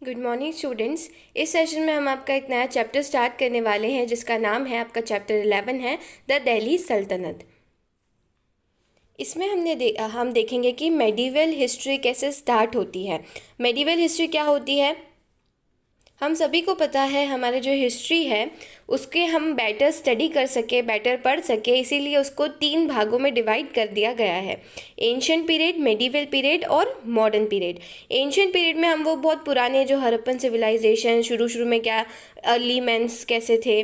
Good morning students. इस session में हम आपका एक नया चैप्टर स्टार्ट करने वाले हैं जिसका नाम है, आपका चैप्टर 11 है द दिल्ली सल्तनत। इसमें हम देखेंगे कि मेडिवल हिस्ट्री कैसे स्टार्ट होती है। मेडिवल हिस्ट्री क्या होती है, हम सभी को पता है। हमारे जो हिस्ट्री है उसके हम बेटर स्टडी कर सके, बेटर पढ़ सके, इसीलिए उसको 3 भागों में डिवाइड कर दिया गया है। एंशिएंट पीरियड, मेडिवल पीरियड और मॉडर्न पीरियड। एंशिएंट पीरियड में हम वो बहुत पुराने जो हड़प्पन सिविलाइजेशन, शुरू में क्या अर्ली मैंस कैसे थे,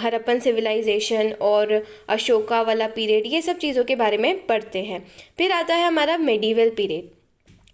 हड़प्पन सिविलाइजेशन और अशोका वाला पीरियड, ये सब चीज़ों के बारे में पढ़ते हैं। फिर आता है हमारा मेडिवल पीरियड।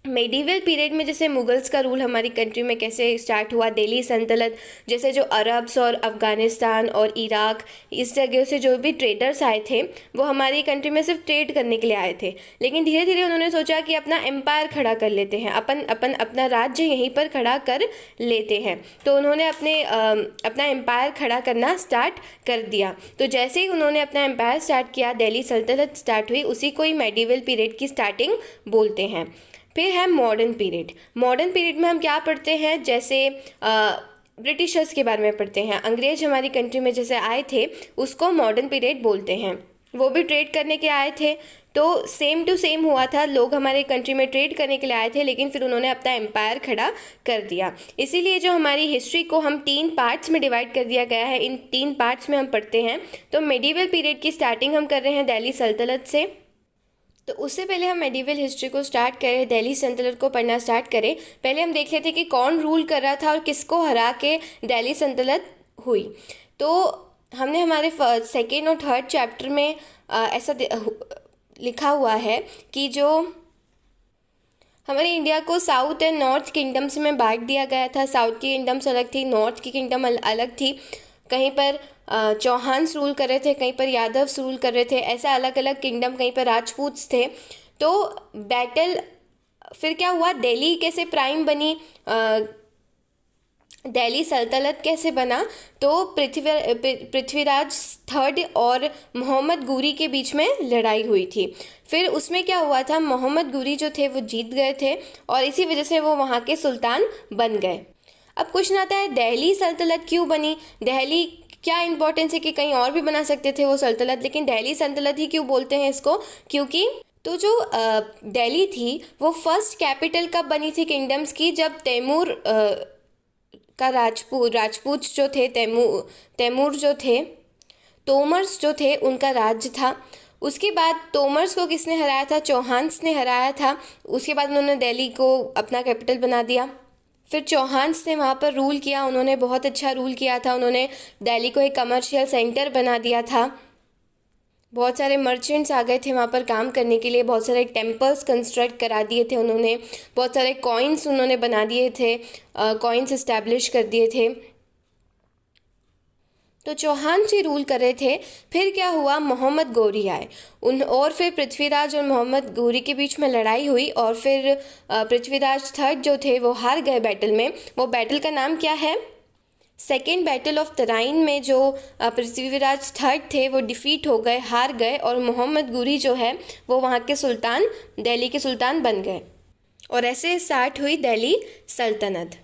मेडिवल पीरियड में जैसे मुगल्स का रूल हमारी कंट्री में कैसे स्टार्ट हुआ, दिल्ली सल्तनत, जैसे जो अरब्स और अफ़गानिस्तान और इराक इस जगह से जो भी ट्रेडर्स आए थे वो हमारी कंट्री में सिर्फ ट्रेड करने के लिए आए थे, लेकिन धीरे धीरे उन्होंने सोचा कि अपना एम्पायर खड़ा कर लेते हैं, अपना राज्य यहीं पर खड़ा कर लेते हैं। तो उन्होंने अपना एम्पायर खड़ा करना स्टार्ट कर दिया। तो जैसे ही उन्होंने अपना एम्पायर स्टार्ट किया, दिल्ली सल्तनत स्टार्ट हुई, उसी को ही मेडिवल पीरियड की स्टार्टिंग बोलते हैं। फिर है मॉडर्न पीरियड। मॉडर्न पीरियड में हम क्या पढ़ते हैं, जैसे ब्रिटिशर्स के बारे में पढ़ते हैं। अंग्रेज हमारी कंट्री में जैसे आए थे उसको मॉडर्न पीरियड बोलते हैं। वो भी ट्रेड करने के आए थे, तो सेम टू सेम हुआ था। लोग हमारे कंट्री में ट्रेड करने के लिए आए थे, लेकिन फिर उन्होंने अपना एम्पायर खड़ा कर दिया। इसीलिए जो हमारी हिस्ट्री को हम 3 पार्ट्स में डिवाइड कर दिया गया है, इन 3 पार्ट्स में हम पढ़ते हैं। तो मेडिवल पीरियड की स्टार्टिंग हम कर रहे हैं दिल्ली सल्तनत से। तो उससे पहले हम मेडिवल हिस्ट्री को स्टार्ट करें, दिल्ली सल्तनत को पढ़ना स्टार्ट करें, पहले हम देख लेते कि कौन रूल कर रहा था और किसको हरा के दिल्ली सल्तनत हुई। तो हमने हमारे 2nd और 3rd चैप्टर में ऐसा लिखा हुआ है कि जो हमारे इंडिया को साउथ एंड नॉर्थ किंगडम्स में बांट दिया गया था। साउथ की किंगडम्स अलग थी, नॉर्थ की किंगडम अलग थी। कहीं पर चौहान्स रूल कर रहे थे, कहीं पर यादव्स रूल कर रहे थे, ऐसा अलग अलग किंगडम, कहीं पर राजपूत्स थे। तो बैटल फिर क्या हुआ, दिल्ली कैसे प्राइम बनी, दिल्ली सल्तनत कैसे बना, तो पृथ्वीराज 3rd और मोहम्मद गोरी के बीच में लड़ाई हुई थी। फिर उसमें क्या हुआ था, मोहम्मद गोरी जो थे वो जीत गए थे और इसी वजह से वो वहाँ के सुल्तान बन गए। अब क्वेश्चन आता है, दिल्ली सल्तनत क्यों बनी, दिल्ली क्या इंपॉर्टेंस है कि कहीं और भी बना सकते थे वो सल्तनत, लेकिन दिल्ली सल्तनत ही क्यों बोलते हैं इसको, क्योंकि तो जो दिल्ली थी वो फर्स्ट कैपिटल कब बनी थी किंगडम्स की, जब तैमूर का राजपूत जो थे, तैमूर जो थे, तोमर्स जो थे, उनका राज्य था। उसके बाद तोमर्स को किसने हराया था, चौहान्स ने हराया था। उसके बाद उन्होंने दिल्ली को अपना कैपिटल बना दिया। फिर चौहान्स ने वहाँ पर रूल किया, उन्होंने बहुत अच्छा रूल किया था। उन्होंने दिल्ली को एक कमर्शियल सेंटर बना दिया था। बहुत सारे मर्चेंट्स आ गए थे वहाँ पर काम करने के लिए, बहुत सारे टेम्पल्स कंस्ट्रक्ट करा दिए थे उन्होंने, बहुत सारे कॉइन्स उन्होंने बना दिए थे, कॉइन्स इस्टेब्लिश कर दिए थे। तो चौहान जी रूल कर रहे थे। फिर क्या हुआ, मोहम्मद गोरी आए और फिर पृथ्वीराज और मोहम्मद गोरी के बीच में लड़ाई हुई और फिर पृथ्वीराज 3rd जो थे वो हार गए बैटल में। वो बैटल का नाम क्या है, 2nd बैटल ऑफ तराइन में जो पृथ्वीराज 3rd थे वो डिफीट हो गए, हार गए, और मोहम्मद गोरी जो है वो वहाँ के सुल्तान, दिल्ली के सुल्तान बन गए। और ऐसे स्टार्ट हुई दिल्ली सल्तनत।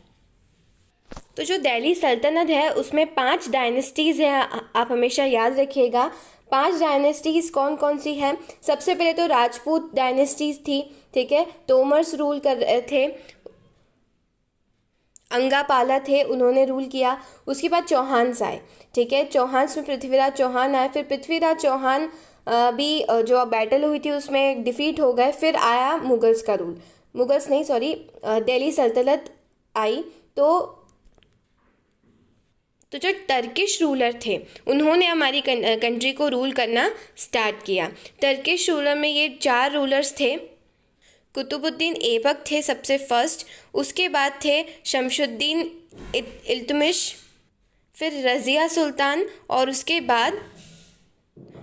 तो जो दिल्ली सल्तनत है उसमें 5 डायनेस्टीज़ हैं, आप हमेशा याद रखिएगा। 5 डायनेस्टीज़ कौन कौन सी हैं, सबसे पहले तो राजपूत डायनेस्टीज़ थी, ठीक है, तोमर्स रूल कर रहे थे, अंगापाला थे, उन्होंने रूल किया। उसके बाद चौहान्स आए, ठीक है, चौहान्स में पृथ्वीराज चौहान आए। फिर पृथ्वीराज चौहान भी जो बैटल हुई थी उसमें डिफीट हो गए। फिर आया मुगल्स का रूल, मुगल्स नहीं सॉरी, दिल्ली सल्तनत आई। तो जो टर्किश रूलर थे उन्होंने हमारी कंट्री को रूल करना स्टार्ट किया। टर्किश रूलर में ये 4 रूलर्स थे। कुतुबुद्दीन ऐबक थे सबसे फर्स्ट, उसके बाद थे शमशुद्दीन इल्तुमिश, फिर रज़िया सुल्तान, और उसके बाद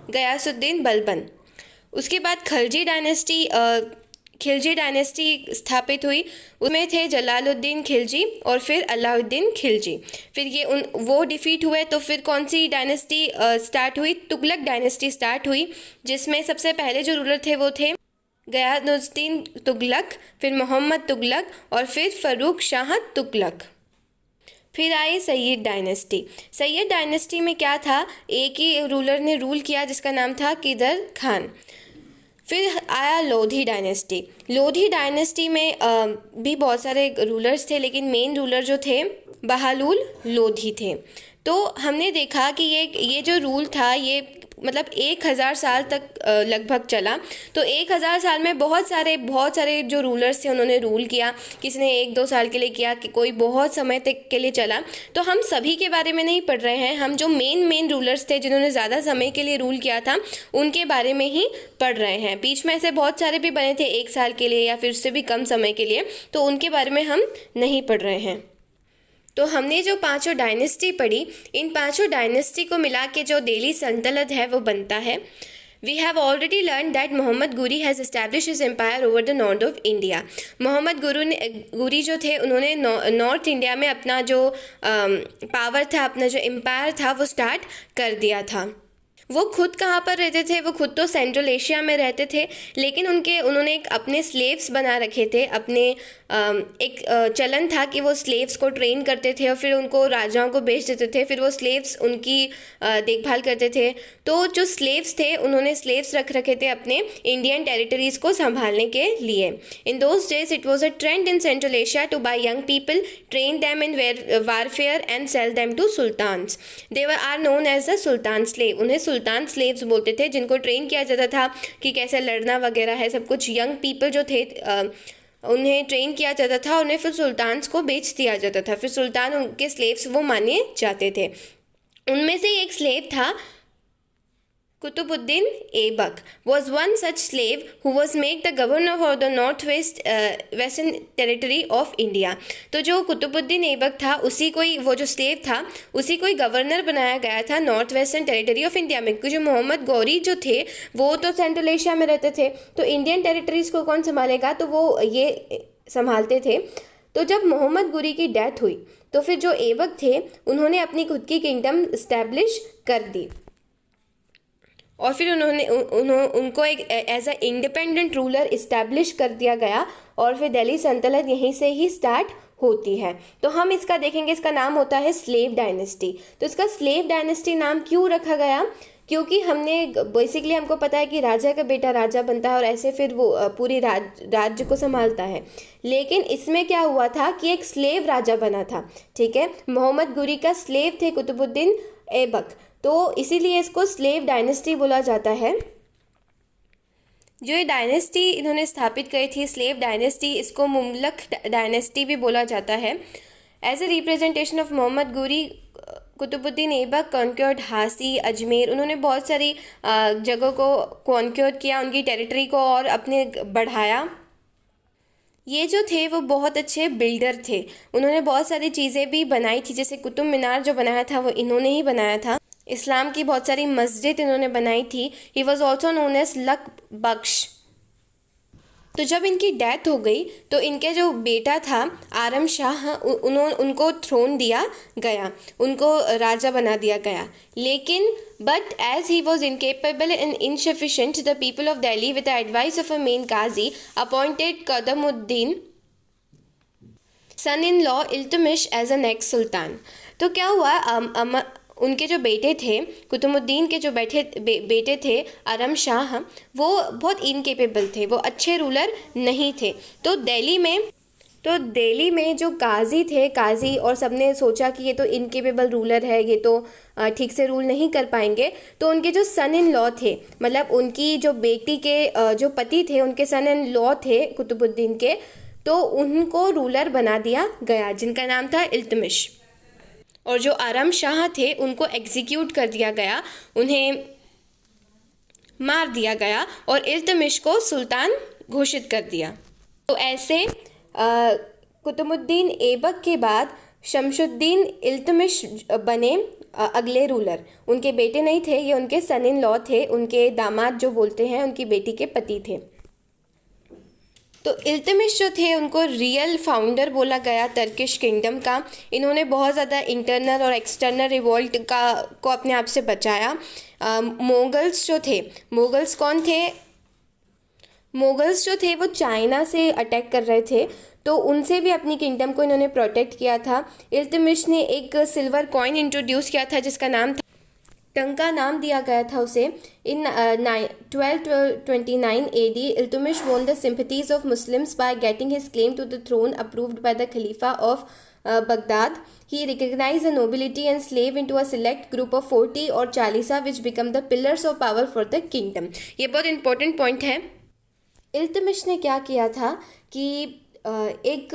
गयासुद्दीन बलबन। उसके बाद खिलजी डायनेस्टी स्थापित हुई, उसमें थे जलालुद्दीन खिलजी और फिर अलाउद्दीन खिलजी। फिर वो डिफीट हुए, तो फिर कौन सी डायनेस्टी स्टार्ट हुई, तुगलक डायनेस्टी स्टार्ट हुई, जिसमें सबसे पहले जो रूलर थे वो थे गयानुद्दीन तुगलक, फिर मोहम्मद तुगलक और फिर फ़ारूक शाह तुगलक। फिर आई सैयद डायनेस्टी। सैयद डायनेस्टी में क्या था, एक ही रूलर ने रूल किया जिसका नाम था किदर खान। फिर आया लोधी डायनेस्टी। लोधी डायनेस्टी में भी बहुत सारे रूलर्स थे, लेकिन मेन रूलर जो थे बहालुल लोधी थे। तो हमने देखा कि ये जो रूल था ये मतलब 1000 साल तक लगभग चला। तो 1000 साल में बहुत सारे जो रूलर्स थे उन्होंने रूल किया। किसी ने 1-2 साल के लिए किया, कि कोई बहुत समय तक के लिए चला। तो हम सभी के बारे में नहीं पढ़ रहे हैं, हम जो मेन रूलर्स थे जिन्होंने ज़्यादा समय के लिए रूल किया था उनके बारे में ही पढ़ रहे हैं। बीच में ऐसे बहुत सारे भी बने थे 1 साल के लिए या फिर उससे भी कम समय के लिए, तो उनके बारे में हम नहीं पढ़ रहे हैं। तो हमने जो 5 डायनेस्टी पढ़ी, इन 5 डायनेस्टी को मिला के जो दिल्ली सल्तनत है वो बनता है। We have already learn that Mohammad Ghori has establish his empire over the north of India. Mohammad Ghori जो थे उन्होंने नॉर्थ इंडिया में अपना जो पावर था, अपना जो एम्पायर था वो स्टार्ट कर दिया था। वो खुद कहाँ पर रहते थे, वो खुद तो सेंट्रल एशिया में रहते थे, लेकिन उन्होंने एक अपने स्लेव्स बना रखे थे। अपने एक चलन था कि वो स्लेव्स को ट्रेन करते थे और फिर उनको राजाओं को बेच देते थे, फिर वो स्लेव्स उनकी देखभाल करते थे। तो जो स्लेव्स थे उन्होंने स्लेव्स रख रखे थे अपने इंडियन टेरिटरीज़ को संभालने के लिए। In those days it was a trend in central Asia to buy young people, train them in warfare and sell them to sultans. They are known as the sultan slave. उन्हें sultan slaves बोलते थे, जिनको train किया जाता था कि कैसे लड़ना वगैरह है सब कुछ। यंग पीपल जो थे उन्हें ट्रेन किया जाता था, उन्हें फिर सुल्तान्स को बेच दिया जाता था, फिर सुल्तान उनके स्लेव्स वो माने जाते थे। उनमें से एक स्लेव था Qutubuddin Aibak was one such slave who was made the governor of the western territory of India। तो जो कुतुबुद्दीन ऐबक था उसी को ही, वो जो स्लेव था उसी को ही गवर्नर बनाया गया था north western territory of India में। क्योंकि जो मोहम्मद गौरी जो थे वो तो सेंट्रल एशिया में रहते थे, तो इंडियन टेरिटरीज़ को कौन संभालेगा, तो वो ये संभालते थे। तो जब मोहम्मद गौरी की डेथ हुई तो फिर जो ऐबक थे उन्होंने अपनी खुद की किंगडम इस्टेब्लिश कर दी और फिर उनको एक as a independent ruler establish कर दिया गया और फिर दिल्ली सल्तनत यहीं से ही स्टार्ट होती है। तो हम इसका देखेंगे, इसका नाम होता है स्लेव डायनेस्टी। तो इसका स्लेव डायनेस्टी नाम क्यों रखा गया, क्योंकि बेसिकली हमको पता है कि राजा का बेटा राजा बनता है और ऐसे फिर वो पूरी राज्य को संभालता है। लेकिन इसमें क्या हुआ था कि एक स्लेव राजा बना था, ठीक है। मोहम्मद गुरी का स्लेव थे कुतुबुद्दीन ऐबक, तो इसीलिए इसको स्लेव डायनेस्टी बोला जाता है। जो ये डायनेस्टी इन्होंने स्थापित करी थी स्लेव डायनेस्टी, इसको मुमलक डायनेस्टी भी बोला जाता है। As a representation of Mohammad Ghori, Qutbuddin Aibak conquered Hansi, Ajmer. उन्होंने बहुत सारी जगहों को कॉन्क्योर किया, उनकी टेरिटरी को और अपने बढ़ाया। ये जो थे वो बहुत अच्छे बिल्डर थे, उन्होंने बहुत सारी चीज़ें भी बनाई थी, जैसे कुतुब मीनार जो बनाया था वो इन्होंने ही बनाया था। इस्लाम की बहुत सारी मस्जिद इन्होंने बनाई थी। He was also known as Lakh Bakhsh. तो जब इनकी डेथ हो गई तो इनके जो बेटा था आरम शाह, उनको थ्रोन दिया गया, उनको राजा बना दिया गया। लेकिन but as he was incapable and insufficient, the people of Delhi with the advice of a main qazi appointed Qadmuddin son in law Iltutmish as a next sultan. तो क्या हुआ, उनके जो बेटे थे कुतुबुद्दीन के जो बेटे थे आरम शाह, वो बहुत इनकेपेबल थे, वो अच्छे रूलर नहीं थे। तो दिल्ली में जो काजी थे, काजी और सबने सोचा कि ये तो इनकेपेबल रूलर है, ये तो ठीक से रूल नहीं कर पाएंगे। तो उनके जो सन इन लॉ थे, मतलब उनकी जो बेटी के जो पति थे उनके सन इन लॉ थे कुतुबुद्दीन के, तो उनको रूलर बना दिया गया जिनका नाम था इल्तुतमिश। और जो आरम शाह थे उनको एग्जीक्यूट कर दिया गया, उन्हें मार दिया गया और इल्तुतमिश को सुल्तान घोषित कर दिया। तो ऐसे कुतुबुद्दीन ऐबक के बाद शमशुद्दीन इल्तुतमिश बने अगले रूलर। उनके बेटे नहीं थे, ये उनके सन इन लॉ थे, उनके दामाद जो बोलते हैं उनकी बेटी के पति थे। तो इल्तुतमिश जो थे उनको रियल फाउंडर बोला गया टर्किश किंगडम का। इन्होंने बहुत ज़्यादा इंटरनल और एक्सटर्नल रिवोल्ट को अपने आप से बचाया। मुगल्स जो थे, मुगल्स कौन थे, मुगल्स जो थे वो चाइना से अटैक कर रहे थे, तो उनसे भी अपनी किंगडम को इन्होंने प्रोटेक्ट किया था। इल्तुतमिश ने एक सिल्वर कॉइन इंट्रोड्यूस किया था जिसका नाम था टंका, नाम दिया गया था उसे। इन 1229 AD, Iltutmish won the sympathies of Muslims by getting his claim to the throne approved by the Khalifa of Baghdad. He recognized the nobility and slave into a select group of 40 or Chalisa which become the pillars of power for the kingdom. ये बहुत important point है। इल्तुतमिश ने क्या किया था कि एक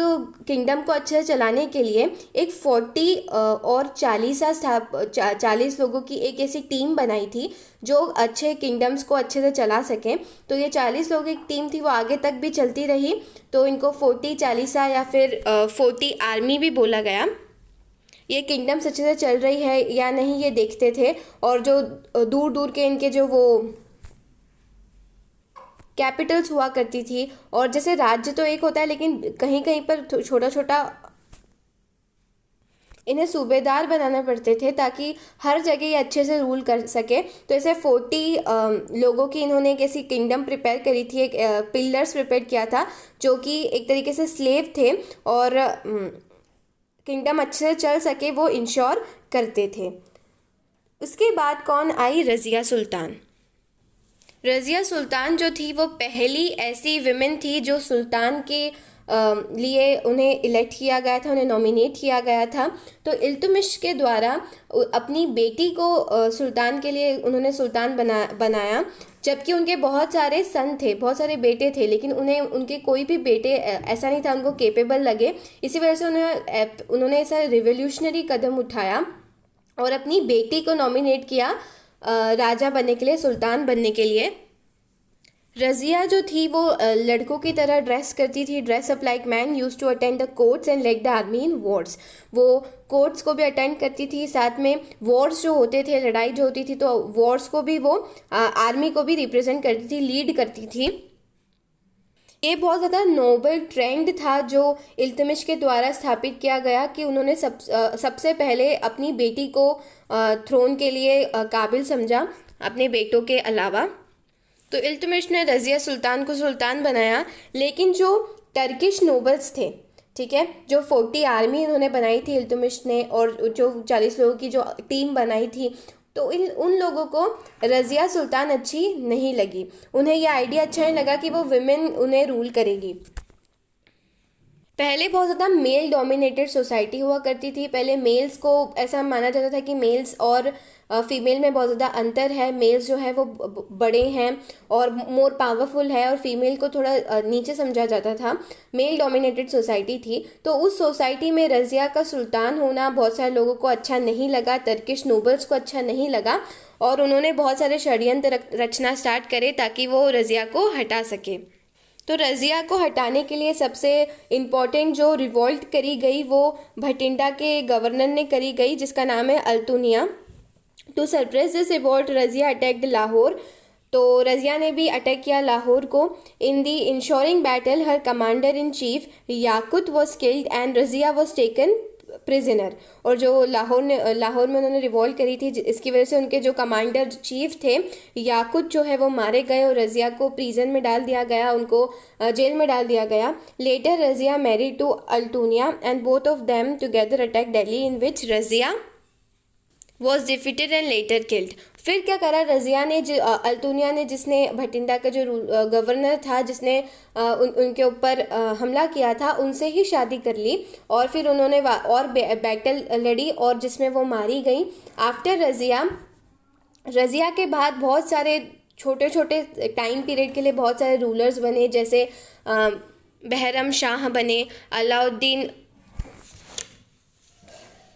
kingdom को अच्छे से चलाने के लिए एक 40 और 40 लोगों की एक ऐसी टीम बनाई थी जो अच्छे किंगडम्स को अच्छे से चला सकें। तो ये 40 लोगों की टीम थी, वो आगे तक भी चलती रही, तो इनको 40 40 या फिर 40 आर्मी भी बोला गया। ये किंगडम्स अच्छे से चल रही है या नहीं ये देखते थे, और जो दूर दूर के इनके जो वो कैपिटल्स हुआ करती थी, और जैसे राज्य तो एक होता है लेकिन कहीं कहीं पर छोटा छोटा इन्हें सूबेदार बनाने पड़ते थे ताकि हर जगह ये अच्छे से रूल कर सके। तो ऐसे 40 लोगों की इन्होंने एक ऐसी किंगडम प्रिपेयर करी थी, एक पिलर्स प्रिपेयर किया था जो कि एक तरीके से स्लेव थे और किंगडम अच्छे से चल सके वो इंश्योर करते थे। उसके बाद कौन आई? रज़िया सुल्तान। रज़िया सुल्तान जो थी वो पहली ऐसी विमेन थी जो सुल्तान के लिए उन्हें इलेक्ट किया गया था, उन्हें नॉमिनेट किया गया था। तो इल्तुतमिश के द्वारा अपनी बेटी को सुल्तान के लिए उन्होंने सुल्तान बनाया, जबकि उनके बहुत सारे सन थे, बहुत सारे बेटे थे, लेकिन उन्हें उनके कोई भी बेटे ऐसा नहीं था उनको केपेबल लगे। इसी वजह से उन्होंने ऐसा रिवोल्यूशनरी कदम उठाया और अपनी बेटी को नॉमिनेट किया राजा बनने के लिए, सुल्तान बनने के लिए। रज़िया जो थी वो लड़कों की तरह ड्रेस करती थी, dress up like man, use to attend the courts and led the army in wars. वो कोर्ट्स को भी अटेंड करती थी, साथ में वॉर्स जो होते थे, लड़ाई जो होती थी, तो वॉर्स को भी वो आर्मी को भी रिप्रेजेंट करती थी, लीड करती थी। ये बहुत ज़्यादा नोबल ट्रेंड था जो इल्तुतमिश के द्वारा स्थापित किया गया कि उन्होंने सबसे पहले अपनी बेटी को थ्रोन के लिए काबिल समझा अपने बेटों के अलावा। तो इल्तुतमिश ने रज़िया सुल्तान को सुल्तान बनाया, लेकिन जो टर्किश नोबल्स थे, ठीक है, जो 40 आर्मी इन्होंने बनाई थी इल्तुतमिश ने, और जो 40 लोगों की जो टीम बनाई थी, तो उन लोगों को रज़िया सुल्तान अच्छी नहीं लगी। उन्हें यह आइडिया अच्छा नहीं लगा कि वो विमेन उन्हें रूल करेगी। पहले बहुत ज़्यादा मेल डोमिनेटेड सोसाइटी हुआ करती थी। पहले मेल्स को ऐसा माना जाता था कि मेल्स और फीमेल में बहुत ज़्यादा अंतर है, मेल्स जो है वो बड़े हैं और मोर पावरफुल है, और फीमेल को थोड़ा नीचे समझा जाता था। मेल डोमिनेटेड सोसाइटी थी, तो उस सोसाइटी में रज़िया का सुल्तान होना बहुत सारे लोगों को अच्छा नहीं लगा, टर्किश नोबल्स को अच्छा नहीं लगा, और उन्होंने बहुत सारे षड्यंत्र रचना स्टार्ट करे ताकि वो रज़िया को हटा सके। तो रज़िया को हटाने के लिए सबसे इम्पॉर्टेंट जो रिवॉल्ट करी गई वो भटिंडा के गवर्नर ने करी गई, जिसका नाम है Altunia. To surprise this revolt Razia attacked Lahore. तो रज़िया ने भी अटैक किया लाहौर को। In the ensuing battle her commander in chief Yakut was killed and Razia was taken prisoner. और जो लाहौर में उन्होंने रिवॉल्ट करी थी, इसकी वजह से उनके जो कमांडर चीफ थे याकुत जो है वो मारे गए और रज़िया को प्रिजन में डाल दिया गया, उनको जेल में डाल दिया गया। Later Razia married to Altunia and both of them together attack Delhi, in which Razia was defeated and later killed. फिर क्या करा रज़िया ने, अल्तुनिया ने, जिसने भटिंडा का जो गवर्नर था, जिसने उनके ऊपर हमला किया था, उनसे ही शादी कर ली और फिर उन्होंने और बैटल लड़ी और जिसमें वो मारी गई। आफ्टर रज़िया के बाद बहुत सारे छोटे छोटे टाइम पीरियड के लिए बहुत सारे रूलर्स बने, जैसे बहरम शाह बने, Alauddin,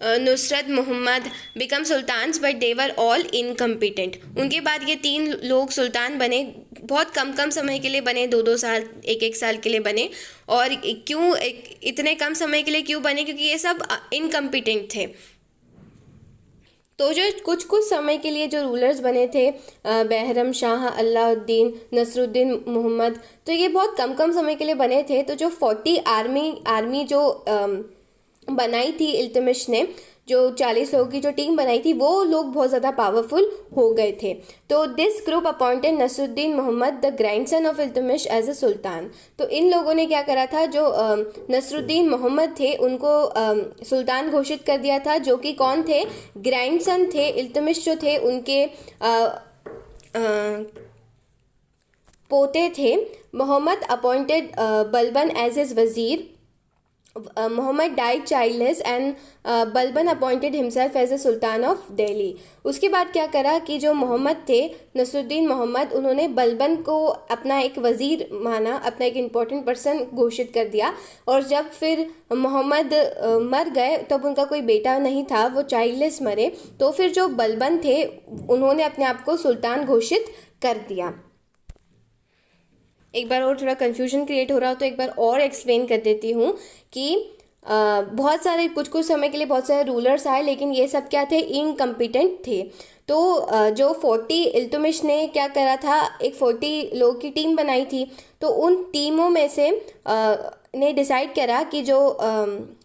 Nusrat Mohammad become sultans, but they were all incompetent. उनके बाद ये 3 लोग सुल्तान बने, बहुत कम समय के लिए बने, 2-2 साल, 1-1 साल के लिए बने। और क्यों इतने कम समय के लिए क्यों बने? क्योंकि ये सब इनकम्पिटेंट थे। तो जो कुछ समय के लिए जो रूलर्स बने थे, बहरम शाह, अलाउद्दीन, नसरुद्दीन मोहम्मद, तो ये बहुत कम समय के लिए बने थे। तो जो 40 आर्मी जो बनाई थी इल्तुतमिश ने, जो 40 लोगों की जो टीम बनाई थी वो लोग बहुत ज़्यादा पावरफुल हो गए थे। तो this group appointed Nasiruddin Mohammad the grandson of Iltutmish as a sultan. तो इन लोगों ने क्या करा था, जो नसरुद्दीन मोहम्मद थे उनको सुल्तान घोषित कर दिया था, जो कि कौन थे, ग्रैंडसन थे, इल्तुतमिश जो थे उनके पोते थे। Mohammad appointed Balban as his wazir. Mohammad died childless and Balban appointed himself as a sultan of Delhi. उसके बाद क्या करा कि जो मोहम्मद थे, नसरुद्दीन मोहम्मद, उन्होंने बलबन को अपना एक वजीर माना, अपना एक इम्पोर्टेंट पर्सन घोषित कर दिया। और जब फिर मोहम्मद मर गए तब उनका कोई बेटा नहीं था, वो चाइल्डलेस मरे, तो फिर जो बलबन थे उन्होंने अपने आप को सुल्तान घोषित कर दिया। एक बार और थोड़ा कन्फ्यूजन क्रिएट हो रहा हो तो एक बार और एक्सप्लेन कर देती हूँ कि बहुत सारे कुछ समय के लिए बहुत सारे रूलर्स आए, लेकिन ये सब क्या थे, इनकम्पिटेंट थे। तो जो 40 इल्तुतमिश ने क्या करा था, एक 40 लोगों की टीम बनाई थी। तो उन टीमों में से ने डिसाइड करा कि जो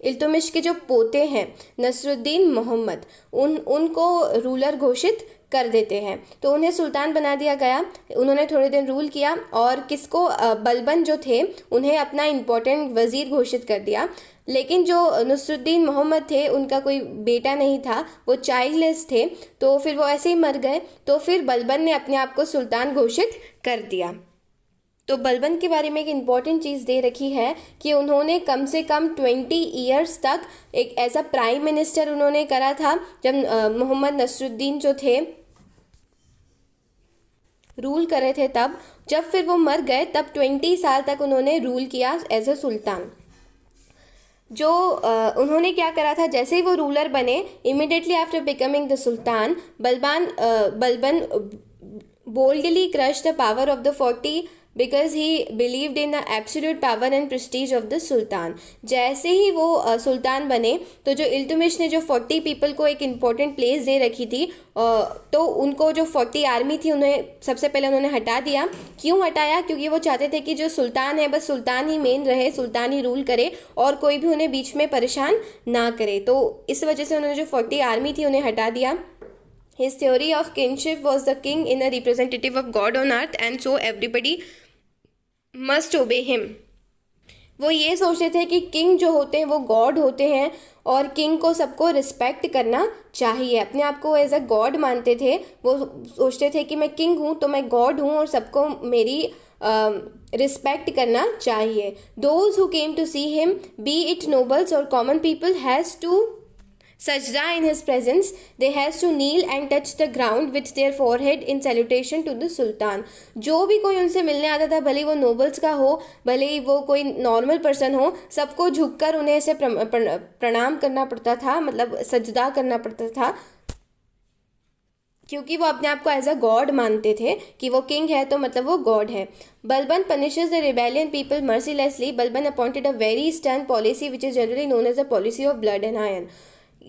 इल्तुतमिश के जो पोते हैं नसरुद्दीन मोहम्मद, उनको रूलर घोषित कर देते हैं। तो उन्हें सुल्तान बना दिया गया। उन्होंने थोड़े दिन रूल किया और किसको, बलबन जो थे उन्हें अपना इम्पोर्टेंट वजीर घोषित कर दिया। लेकिन जो नसरुद्दीन मोहम्मद थे उनका कोई बेटा नहीं था, वो चाइल्डलेस थे, तो फिर वो ऐसे ही मर गए। तो फिर बलबन ने अपने आप को सुल्तान घोषित कर दिया। तो बलबन के बारे में एक इम्पॉर्टेंट चीज़ दे रखी है कि उन्होंने कम से कम 20 ईयर्स तक एक एज अ प्राइम मिनिस्टर उन्होंने करा था। जब मोहम्मद नसरुद्दीन जो थे रूल कर रहे थे, तब जब फिर वो मर गए तब 20 साल तक उन्होंने रूल किया एज अ सुल्तान। जो उन्होंने क्या करा था, जैसे ही वो रूलर बने, immediately after becoming the sultan, Balban boldly crushed the power of the 40 because he believed in the absolute power and prestige of the sultan। जैसे ही वो सुल्तान बने तो जो इल्तुतमिश ने जो 40 पीपल को एक इम्पोर्टेंट प्लेस दे रखी थी, तो उनको जो 40 आर्मी थी उन्हें सबसे पहले उन्होंने हटा दिया। क्यों हटाया? क्योंकि वो चाहते थे कि जो सुल्तान है बस सुल्तान ही मेन रहे, सुल्तान ही रूल करे और कोई भी उन्हें बीच में परेशान ना करे। तो इस वजह से उन्होंने जो 40 आर्मी थी उन्हें हटा दिया। His theory of kingship was the king in a representative of God on earth and so everybody must obey him। वो ये सोचते थे कि किंग जो होते हैं वो गॉड होते हैं और किंग को सबको रिस्पेक्ट करना चाहिए, अपने आप को एज अ गॉड मानते थे। वो सोचते थे कि मैं किंग हूँ तो मैं गॉड हूँ और सबको मेरी रिस्पेक्ट करना चाहिए। Those who came to see him, be it nobles or common people, has to sajda in his presence, they has to kneel and touch the ground with their forehead in salutation to the sultan। जो भी कोई उनसे मिलने आता था, भले वो nobles का हो, भले ही वो कोई नॉर्मल पर्सन हो, सबको झुककर उन्हें ऐसे प्रणाम करना पड़ता था, मतलब सजदा करना पड़ता था, क्योंकि वो अपने आप को एज अ गॉड मानते थे कि वो किंग है तो मतलब वो गॉड है। Balban punishes the rebellion people mercilessly। Balban appointed a very stern policy which is generally known as the policy of blood and iron।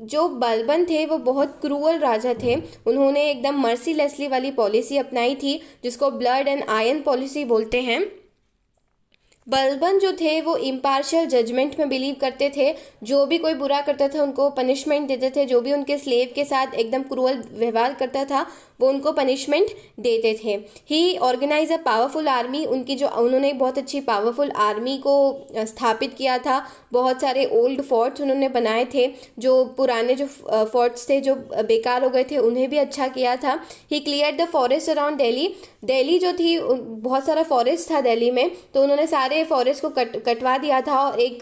जो बलबन थे वो बहुत क्रूअल राजा थे, उन्होंने एकदम मर्सीलेसली वाली पॉलिसी अपनाई थी जिसको ब्लड एंड आयरन पॉलिसी बोलते हैं। बलबन जो थे वो इम्पार्शियल जजमेंट में बिलीव करते थे, जो भी कोई बुरा करता था उनको पनिशमेंट देते थे, जो भी उनके स्लेव के साथ एकदम क्रूअल व्यवहार करता था वो उनको पनिशमेंट देते थे। ही ऑर्गेनाइज अ पावरफुल आर्मी। उन्होंने बहुत अच्छी पावरफुल आर्मी को स्थापित किया था। बहुत सारे ओल्ड फोर्ट्स उन्होंने बनाए थे, जो पुराने जो फोर्ट्स थे जो बेकार हो गए थे उन्हें भी अच्छा किया था। He clear the forest around Delhi. Delhi जो थी बहुत सारा फॉरेस्ट था दिल्ली में, तो उन्होंने सारे फॉरेस्ट को कटवा दिया था और एक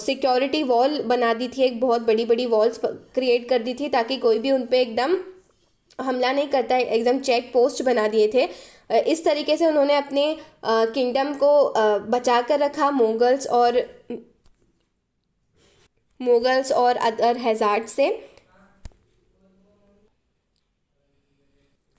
सिक्योरिटी वॉल बना दी थी, एक बहुत बड़ी बड़ी वॉल्स क्रिएट कर दी थी ताकि कोई भी उन पे एकदम हमला नहीं करता है, एकदम चेक पोस्ट बना दिए थे। इस तरीके से उन्होंने अपने किंगडम को बचा कर रखा मुगल्स और अदर हैजार्ड से।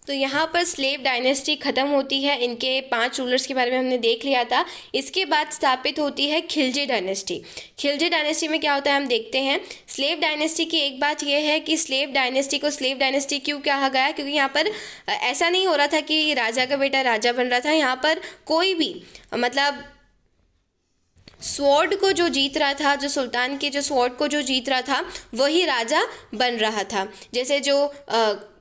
तो यहाँ पर स्लेव डायनेस्टी ख़त्म होती है। इनके 5 रूलर्स के बारे में हमने देख लिया था। इसके बाद स्थापित होती है खिलजी डायनेस्टी। खिलजी डायनेस्टी में क्या होता है हम देखते हैं। स्लेव डायनेस्टी की एक बात यह है कि स्लेव डायनेस्टी को स्लेव डायनेस्टी क्यों कहा गया, क्योंकि यहाँ पर ऐसा नहीं हो रहा था कि राजा का बेटा राजा बन रहा था। यहाँ पर कोई भी मतलब स्वॉर्ड को जो जीत रहा था, जो सुल्तान के जो स्वॉर्ड को जो जीत रहा था, वही राजा बन रहा था। जैसे जो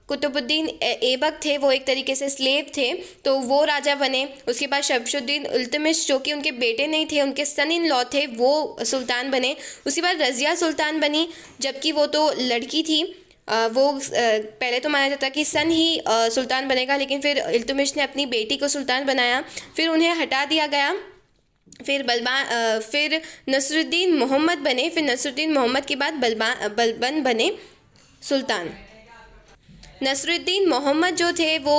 कुतुबुद्दीन ऐबक थे, वो एक तरीके से स्लेव थे, तो वो राजा बने। उसके बाद शमशुद्दीन इल्तुतमिश, जो कि उनके बेटे नहीं थे, उनके सन इन लॉ थे, वो सुल्तान बने। उसके बाद रज़िया सुल्तान बनी, जबकि वो तो लड़की थी। वो पहले तो माना जाता कि सन ही सुल्तान बनेगा, लेकिन फिर इल्तुतमिश ने अपनी बेटी को सुल्तान बनाया, फिर उन्हें हटा दिया गया। फिर नसरुद्दीन मोहम्मद बने, फिर नसरुद्दीन मोहम्मद के बाद बलबन बने सुल्तान। नसरुद्दीन मोहम्मद जो थे वो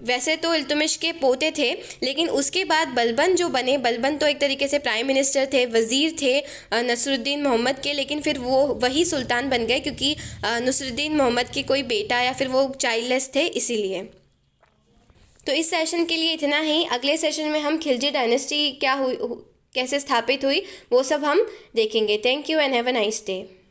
वैसे तो इल्तुतमिश के पोते थे, लेकिन उसके बाद बलबन जो बने, बलबन तो एक तरीके से प्राइम मिनिस्टर थे, वज़ीर थे नसरुद्दीन मोहम्मद के, लेकिन फिर वो वही सुल्तान बन गए क्योंकि नसरुद्दीन मोहम्मद के कोई बेटा या फिर वो चाइल्डलेस थे, इसीलिए। तो इस सेशन के लिए इतना ही। अगले सेशन में हम खिलजी डायनेस्टी क्या हुई, कैसे स्थापित हुई, वो सब हम देखेंगे। Thank you and have a nice day.